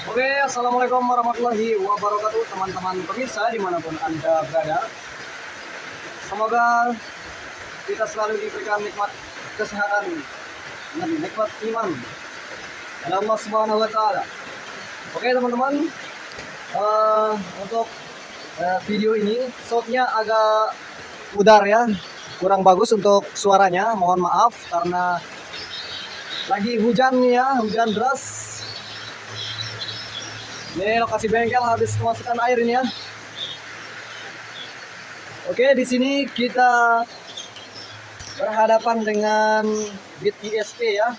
Oke, assalamualaikum warahmatullahi wabarakatuh, teman-teman pemirsa dimanapun Anda berada. Semoga kita selalu diberikan nikmat kesehatan dan nikmat iman oleh Allah Subhanahu wa Ta'ala. Oke, teman-teman, untuk video ini soundnya agak pudar ya, kurang bagus untuk suaranya. Mohon maaf karena lagi hujan nih ya, hujan deras. Ini lokasi bengkel habis kemasukan air ini ya. Oke, di sini kita berhadapan dengan Beat ESP ya.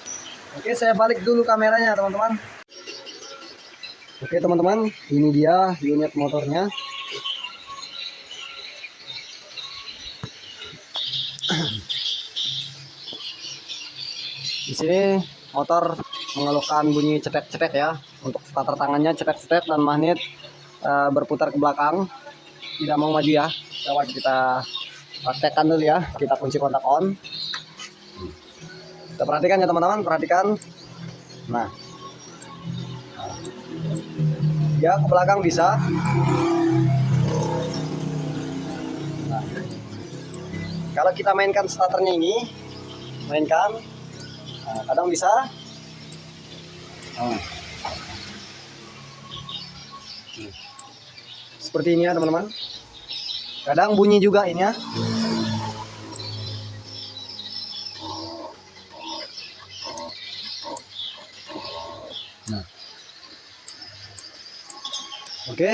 Oke, saya balik dulu kameranya teman-teman. Oke teman-teman, ini dia unit motornya. Di sini motor mengeluarkan bunyi cetek-cetek ya. Untuk starter tangannya cetek-cetek dan magnet berputar ke belakang, tidak mau maju ya. Coba kita praktekkan dulu ya. Kita kunci kontak on. Kita perhatikan ya teman-teman, perhatikan. Nah, ya ke belakang bisa. Nah, kalau kita mainkan starternya ini, mainkan, nah, kadang bisa. Nah, seperti ini ya teman-teman. Kadang bunyi juga ini ya. Nah, oke,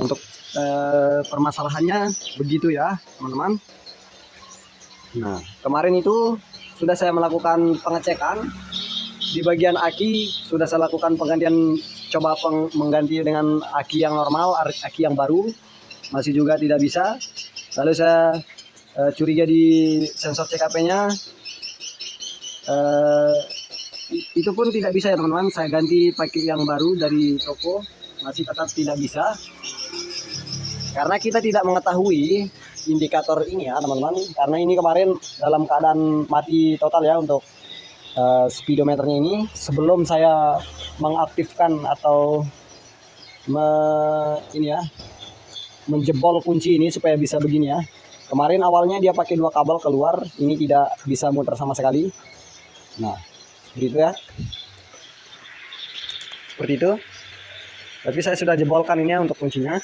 untuk permasalahannya begitu ya teman-teman. Nah, kemarin itu sudah saya melakukan pengecekan di bagian aki, sudah saya lakukan penggantian, coba mengganti dengan aki yang normal, aki yang baru, masih juga tidak bisa. Lalu saya curiga di sensor CKP-nya, itu pun tidak bisa ya teman-teman. Saya ganti pakai yang baru dari toko, masih tetap tidak bisa, karena kita tidak mengetahui indikator ini ya teman-teman. Karena ini kemarin dalam keadaan mati total ya untuk speedometernya ini. Sebelum saya mengaktifkan atau menjebol kunci ini supaya bisa begini ya. Kemarin awalnya dia pakai 2 kabel keluar, ini tidak bisa muter sama sekali. Nah, seperti itu ya. Seperti itu. Tapi saya sudah jebolkan ini ya untuk kuncinya.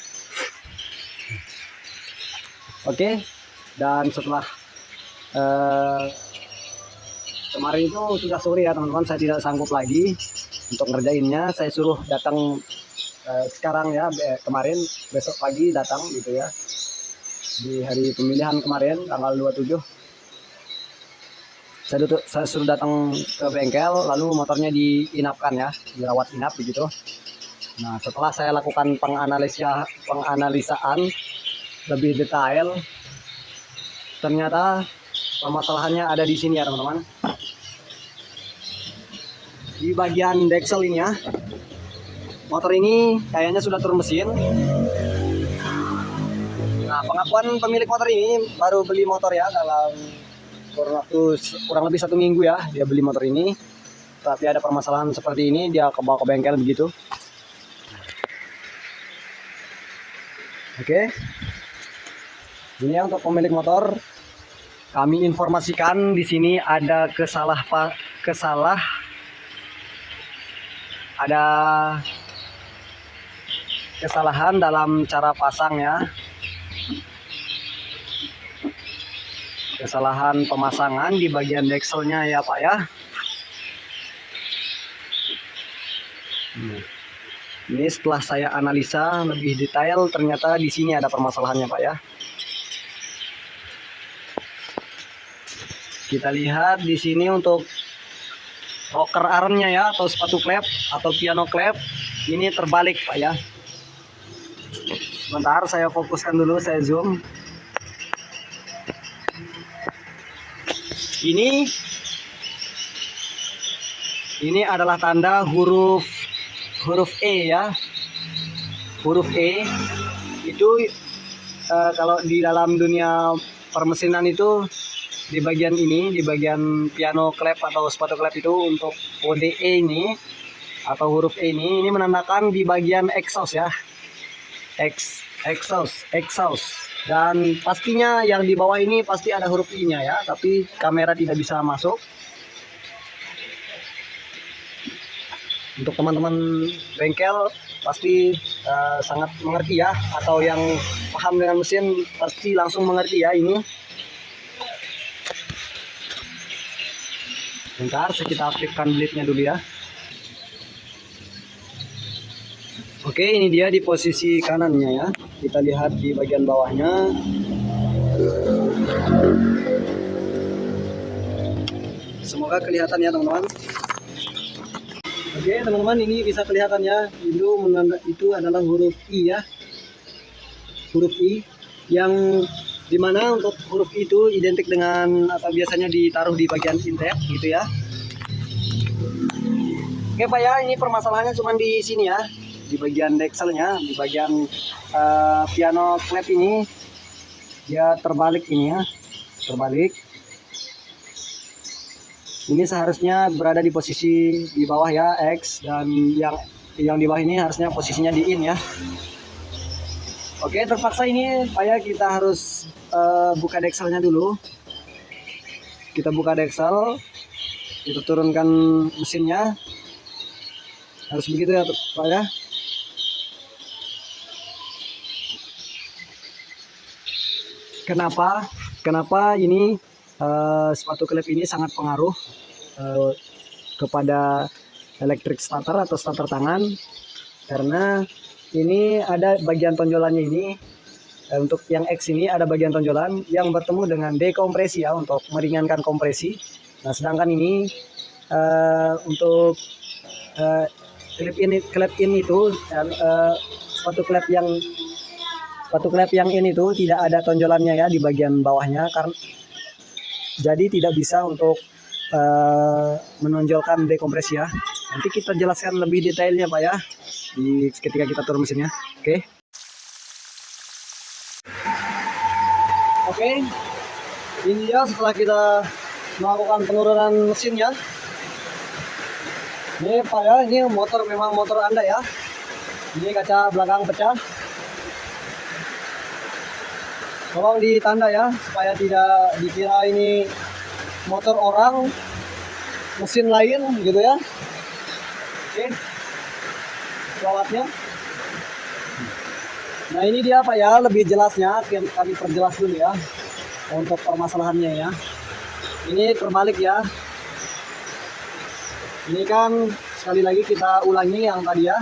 Oke. Dan setelah kemarin itu sudah sore ya teman-teman, saya tidak sanggup lagi untuk ngerjainnya. Saya suruh datang sekarang ya, kemarin besok pagi datang gitu ya, di hari pemilihan kemarin tanggal 27. Saya suruh datang ke bengkel, lalu motornya diinapkan ya, dirawat inap begitu. Nah, setelah saya lakukan penganalisaan lebih detail, ternyata permasalahannya ada di sini ya teman-teman. Di bagian deksel ini ya. Motor ini kayaknya sudah turun mesin. Nah, pengakuan pemilik motor ini baru beli motor ya dalam kurang lebih 1 minggu ya dia beli motor ini. Tapi ada permasalahan seperti ini, dia bawa ke bengkel begitu. Oke. Ini ya untuk pemilik motor. Kami informasikan di sini ada kesalahan dalam cara pasang ya. Kesalahan pemasangan di bagian dekselnya ya Pak ya. Ini setelah saya analisa lebih detail, ternyata di sini ada permasalahannya Pak ya. Kita lihat di sini untuk rocker armnya ya, atau sepatu klep atau piano klep, ini terbalik Pak ya. Sebentar saya fokuskan dulu, saya zoom. Ini adalah tanda huruf E ya. Huruf E itu kalau di dalam dunia permesinan itu di bagian ini, di bagian piano klep atau sepatu klep itu, untuk kode E ini atau huruf E ini menandakan di bagian exhaust ya. Exhaust. Dan pastinya yang di bawah ini pasti ada huruf I-nya ya, tapi kamera tidak bisa masuk. Untuk teman-teman bengkel pasti sangat mengerti ya, atau yang paham dengan mesin pasti langsung mengerti ya ini. Bentar, kita aktifkan blade-nya dulu ya. Oke, ini dia di posisi kanannya ya. Kita lihat di bagian bawahnya. Semoga kelihatan ya teman-teman. Oke teman-teman, ini bisa kelihatan ya. Itu adalah huruf I ya. Huruf I yang dimana untuk huruf I itu identik dengan atau biasanya ditaruh di bagian intake gitu ya. Oke Pak ya, ini permasalahannya cuma di sini ya, di bagian dexelnya, di bagian piano klep ini dia terbalik ini ya, terbalik. Ini seharusnya berada di posisi di bawah ya, X, dan yang di bawah ini harusnya posisinya di in ya. Oke, terpaksa ini Pak ya, kita harus buka dexelnya dulu. Kita buka dexel, kita turunkan mesinnya. Harus begitu ya Pak ya. Kenapa ini sepatu klep ini sangat pengaruh kepada elektrik starter atau starter tangan, karena ini ada bagian tonjolannya ini. Untuk yang X ini ada bagian tonjolan yang bertemu dengan dekompresi ya, untuk meringankan kompresi. Nah sedangkan ini untuk klep in itu sepatu klep yang ini tuh tidak ada tonjolannya ya di bagian bawahnya, karena jadi tidak bisa untuk menonjolkan dekompresi ya. Nanti kita jelaskan lebih detailnya Pak ya ketika kita turun mesinnya. Oke, ini ya setelah kita melakukan penurunan mesinnya. Ini Pak ya, ini memang motor Anda ya. Ini kaca belakang pecah. Tolong ditanda ya, supaya tidak dikira ini motor orang, mesin lain gitu ya. Oke, perawatnya. Nah ini dia Pak ya, lebih jelasnya kami perjelas dulu ya untuk permasalahannya ya. Ini terbalik ya. Ini kan sekali lagi kita ulangi yang tadi ya.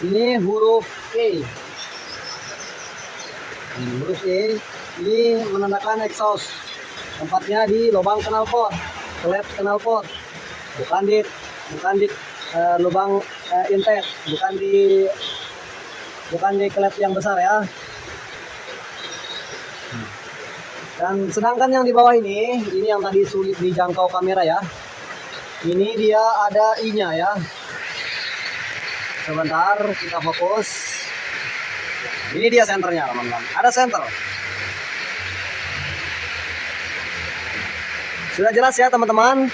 Ini huruf E. Huruf E ini menandakan exhaust. Tempatnya di lubang knalpot, klep knalpot. Bukan di lubang intake, bukan di klep yang besar ya. Dan sedangkan yang di bawah ini yang tadi sulit dijangkau kamera ya. Ini dia ada I-nya ya. Sebentar kita fokus. Ini dia senternya teman-teman. Ada senter. Sudah jelas ya teman-teman.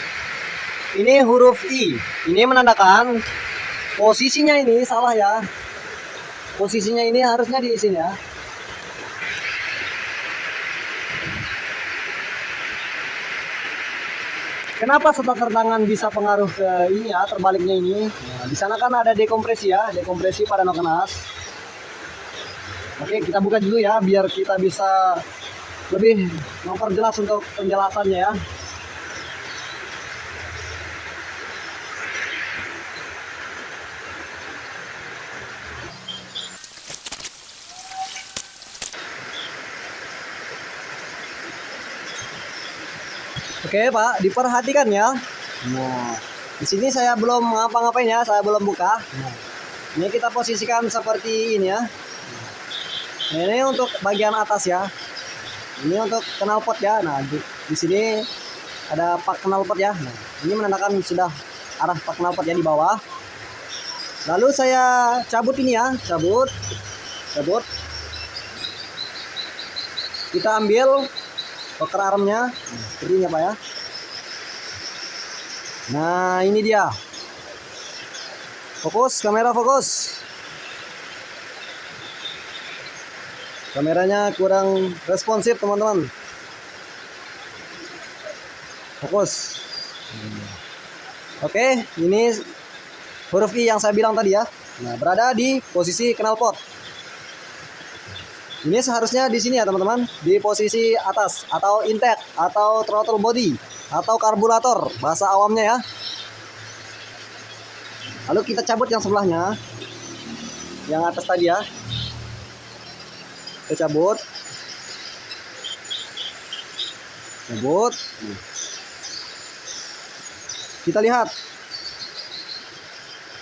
Ini huruf I. Ini menandakan posisinya ini salah ya. Posisinya ini harusnya di sini ya. Kenapa starter tangan bisa pengaruh ke ini ya, terbaliknya ini? Nah, di sana kan ada dekompresi ya, dekompresi pada nokenas. Oke, kita buka dulu ya, biar kita bisa lebih memperjelas untuk penjelasannya ya. Oke Pak, diperhatikan ya. Nah, di sini saya belum ngapa-ngapain ya, saya belum buka. Nah, ini kita posisikan seperti ini ya. Nah, ini untuk bagian atas ya. Ini untuk knalpot ya. Nah, di sini ada pak knalpot ya. Nah, ini menandakan sudah arah pak knalpot ya di bawah. Lalu saya cabut ini ya, cabut. Kita ambil poker armnya, seperti ini ya Pak ya. Nah ini dia. Fokus, kamera fokus. Kameranya kurang responsif teman-teman. Fokus. Oke, ini huruf I yang saya bilang tadi ya. Nah, berada di posisi knalpot. Ini seharusnya di sini ya teman-teman, di posisi atas atau intake atau throttle body atau karburator bahasa awamnya ya. Lalu kita cabut yang sebelahnya, yang atas tadi ya. Kita cabut. Kita lihat.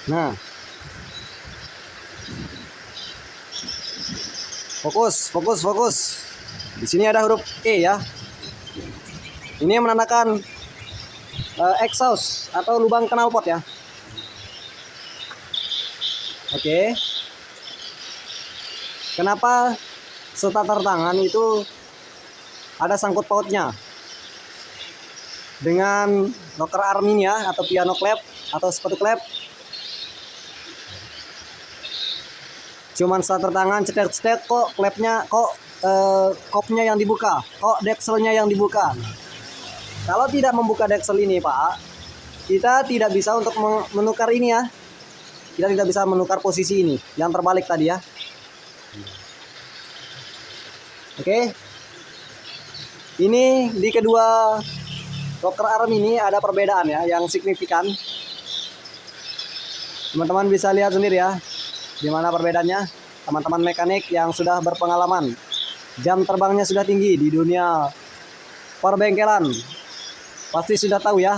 Nah, fokus. Di sini ada huruf E ya. Ini menandakan exhaust atau lubang knalpot ya. Oke. Kenapa starter tangan itu ada sangkut pautnya dengan locker arm ini ya, atau piano klep atau sepatu klep? Cuman starter tangan cetek-cetek kok klepnya kok kopnya yang dibuka, kok dekselnya yang dibuka. Kalau tidak membuka deksel ini Pak, kita tidak bisa untuk menukar ini ya. Kita tidak bisa menukar posisi ini yang terbalik tadi ya. Oke. Ini di kedua locker arm ini ada perbedaan ya yang signifikan. Teman-teman bisa lihat sendiri ya. Gimana perbedaannya? Teman-teman mekanik yang sudah berpengalaman, jam terbangnya sudah tinggi di dunia perbengkelan, pasti sudah tahu ya.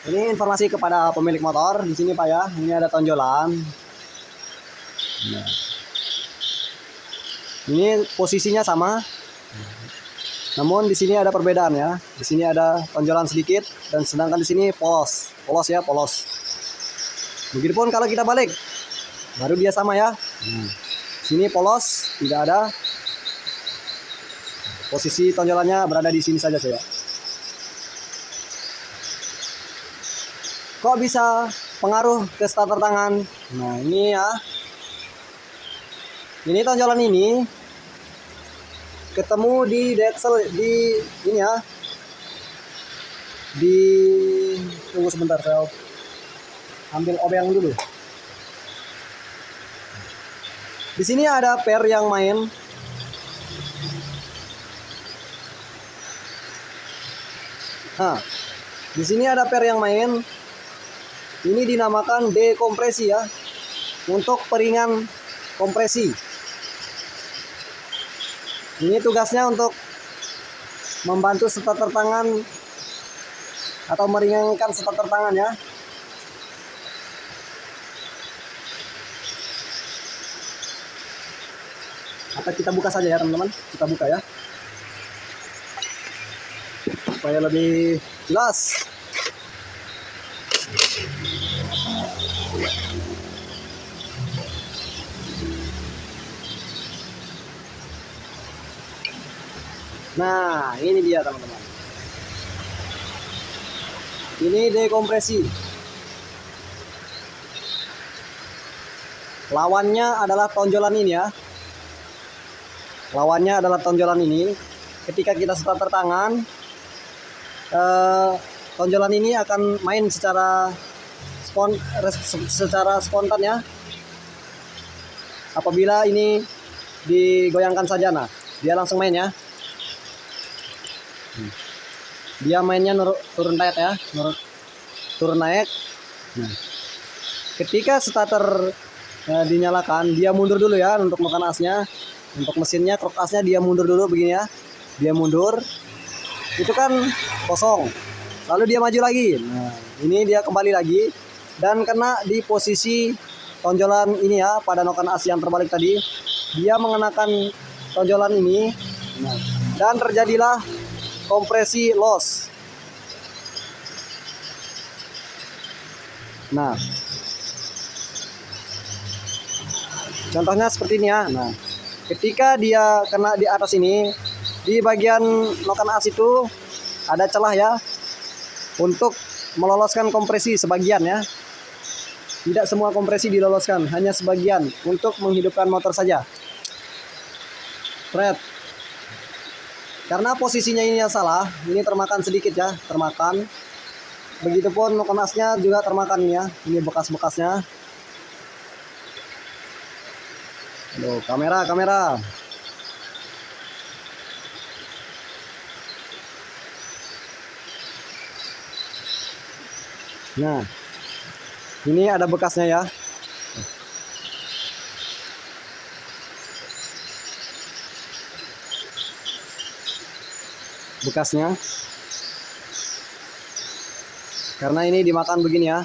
Ini informasi kepada pemilik motor di sini Pak ya. Ini ada tonjolan. Nah. Ini posisinya sama. Namun di sini ada perbedaan ya. Di sini ada tonjolan sedikit dan sedangkan di sini polos ya, polos. Begitupun kalau kita balik, baru dia sama ya. Sini polos, tidak ada. Posisi tonjolannya berada di sini saja saya. Kok bisa pengaruh ke starter tangan? Nah ini ya. Ini tonjolan ini ketemu di deksel di ini ya. Tunggu sebentar saya ambil obeng dulu. Di sini ada per yang main. Nah, di sini ada per yang main. Ini dinamakan dekompresi ya. Untuk peringan kompresi. Ini tugasnya untuk membantu starter tangan atau meringankan starter tangan ya. Atau kita buka saja ya teman-teman, kita buka ya supaya lebih jelas. Nah ini dia teman-teman, ini dekompresi. Lawannya adalah tonjolan ini ya. Lawannya adalah tonjolan ini. Ketika kita starter tangan, tonjolan ini akan main secara spontan ya. Apabila ini digoyangkan saja, nah dia langsung main ya. Dia mainnya turun naik ya, turun naik. Nah, ketika starter dinyalakan, dia mundur dulu ya untuk menekan asnya. Untuk mesinnya, krok asnya dia mundur dulu begini ya. Dia mundur. Itu kan kosong. Lalu dia maju lagi. Nah, ini dia kembali lagi dan kena di posisi tonjolan ini ya, pada noken as yang terbalik tadi. Dia mengenakan tonjolan ini. Nah, dan terjadilah kompresi loss. Nah, contohnya seperti ini ya. Nah, ketika dia kena di atas ini, di bagian noken as itu ada celah ya untuk meloloskan kompresi sebagian ya. Tidak semua kompresi diloloskan, hanya sebagian untuk menghidupkan motor saja. Thread. Karena posisinya ini yang salah, ini termakan sedikit ya, termakan. Begitupun kenasnya juga termakan ya, ini bekas-bekasnya. Aduh, kamera. Nah, ini ada bekasnya ya. Bekasnya. Karena ini dimakan begini ya.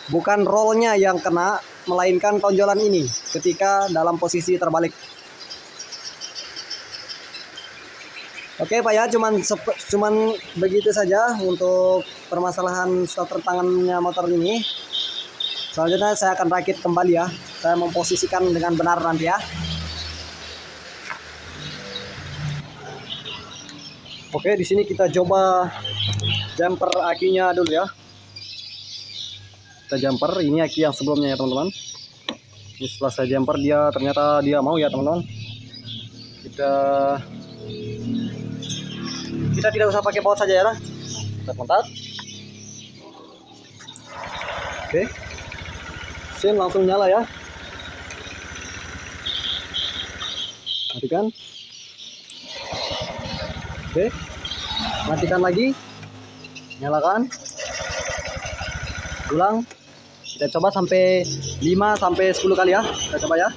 Bukan rollnya yang kena, melainkan tonjolan ini ketika dalam posisi terbalik. Oke Pak ya, cuman begitu saja untuk permasalahan starter tangannya motor ini. Selanjutnya saya akan rakit kembali ya. Saya memposisikan dengan benar nanti ya. Oke, di sini kita coba jumper akinya dulu ya. Kita jumper, ini aki yang sebelumnya ya teman-teman. Ini setelah saya jumper ternyata dia mau ya teman-teman. Kita tidak usah pakai baut saja ya. Kita kontak. Oke. Mesin langsung nyala ya. Matikan. Oke. Matikan lagi. Nyalakan. Ulang. Kita coba sampai 5 sampai 10 kali ya. Kita coba ya.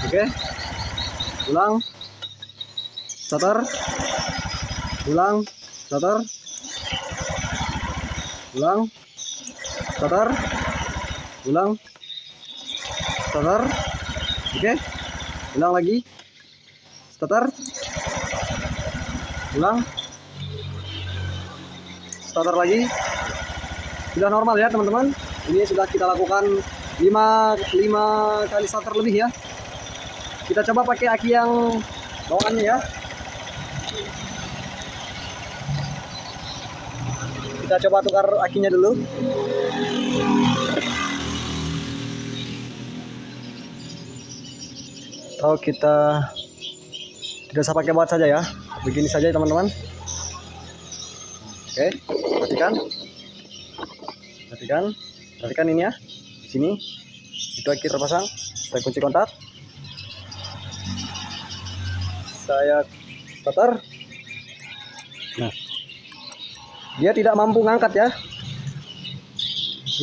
Oke. Ulang. Starter. Ulang. Starter. Ulang. Starter. Ulang. Starter. Oke. Ulang lagi. Starter. Ulang. Starter lagi. Sudah normal ya teman-teman. Ini sudah kita lakukan 5 kali starter lebih ya. Kita coba pakai aki yang bawaannya ya. Kita coba tukar akinya dulu. Atau kita tidak usah pakai baut saja ya. Begini saja teman-teman. Oke, perhatikan ini ya. Di sini itu aki terpasang. Saya kunci kontak. Saya starter. Nah, dia tidak mampu ngangkat ya.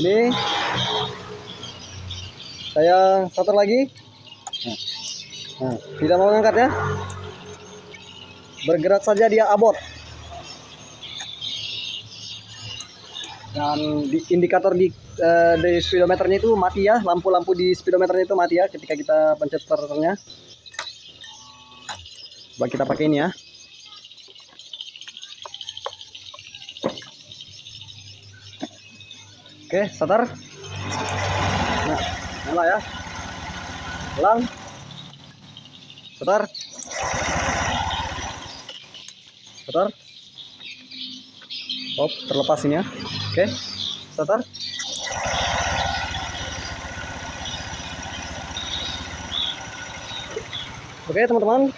Ini saya starter lagi. Nah, tidak mau ngangkat ya. Bergerak saja dia abort. Dan indikator di speedometernya itu mati ya. Lampu-lampu di speedometernya itu mati ya ketika kita pencet starternya. Coba kita pakai ini ya. Oke, starter. Nah, nyala ya. Ulang. Starter. Oh, terlepas ini ya. Oke, starter. Oke teman-teman.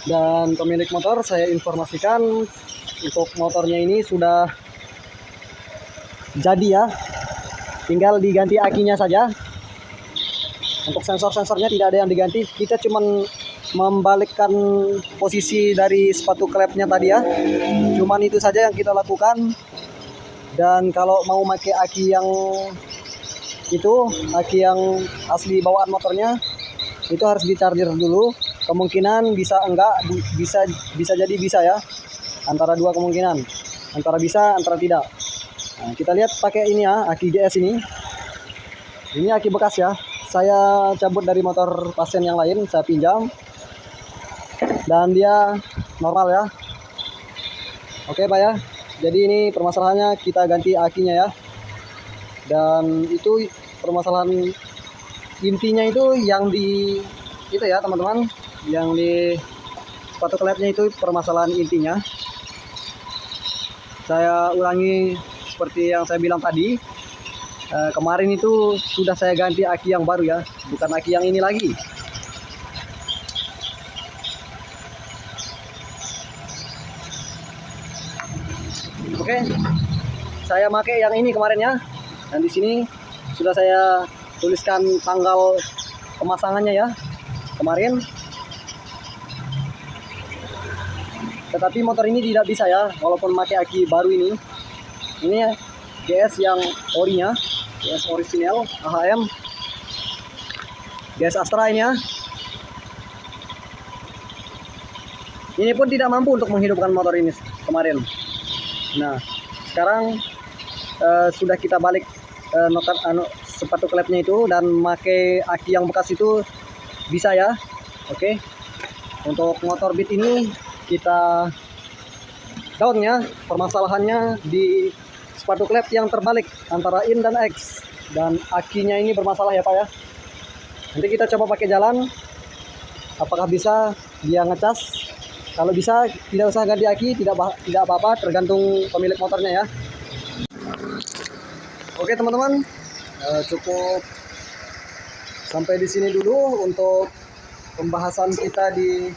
Dan pemilik motor saya informasikan untuk motornya ini sudah jadi ya, tinggal diganti akinya saja. Untuk sensor-sensornya tidak ada yang diganti, kita cuman membalikkan posisi dari sepatu klepnya tadi ya. Cuman itu saja yang kita lakukan. Dan kalau mau pakai aki yang itu, aki yang asli bawaan motornya, itu harus di-charger dulu. Kemungkinan bisa enggak, bisa jadi bisa ya. Antara dua kemungkinan, antara bisa, antara tidak. Nah, kita lihat pakai ini ya, aki GS ini. Ini aki bekas ya. Saya cabut dari motor pasien yang lain, saya pinjam. Dan dia normal ya. Oke Pak ya. Jadi ini permasalahannya, kita ganti akinya ya. Dan itu permasalahan intinya itu yang di itu ya teman-teman, yang di sepatu klepnya itu permasalahan intinya. Saya ulangi seperti yang saya bilang tadi. Kemarin itu sudah saya ganti aki yang baru ya, bukan aki yang ini lagi. Oke, saya pakai yang ini kemarin ya, dan di sini sudah saya tuliskan tanggal pemasangannya ya kemarin. Tetapi motor ini tidak bisa ya, walaupun pakai aki baru ini. Ini ya, GS yang orinya, GS original AHM, GS Astra ini ya. Ini pun tidak mampu untuk menghidupkan motor ini kemarin. Nah, sekarang sudah kita balik sepatu klepnya itu dan pakai aki yang bekas itu bisa ya. Oke. Untuk motor Beat ini kita downnya permasalahannya di sepatu klep yang terbalik antara in dan X, dan akinya ini bermasalah ya Pak ya. Nanti kita coba pakai jalan apakah bisa dia ngecas. Kalau bisa tidak usah ganti aki, tidak apa-apa, tergantung pemilik motornya ya. Oke teman-teman, cukup sampai di sini dulu untuk pembahasan kita di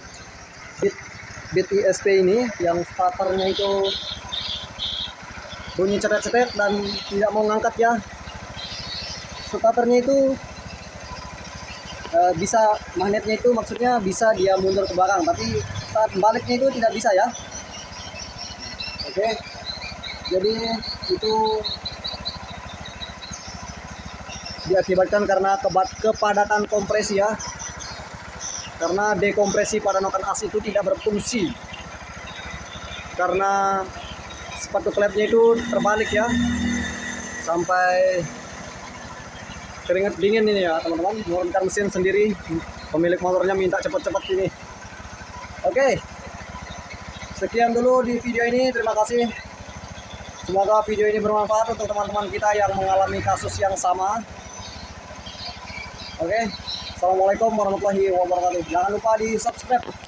Beat ESP ini, yang starternya itu bunyi cetet-cetet dan tidak mau ngangkat ya. Starternya itu bisa, magnetnya itu maksudnya bisa dia mundur ke belakang, tapi saat baliknya itu tidak bisa ya. Oke, jadi itu diakibatkan karena kepadatan kompresi ya, karena dekompresi pada noken as itu tidak berfungsi karena sepatu klepnya itu terbalik ya, sampai keringat dingin ini ya teman-teman, menurunkan mesin sendiri. Pemilik motornya minta cepat-cepat ini. Oke, sekian dulu di video ini, terima kasih. Semoga video ini bermanfaat untuk teman-teman kita yang mengalami kasus yang sama. Oke, assalamualaikum warahmatullahi wabarakatuh. Jangan lupa di subscribe.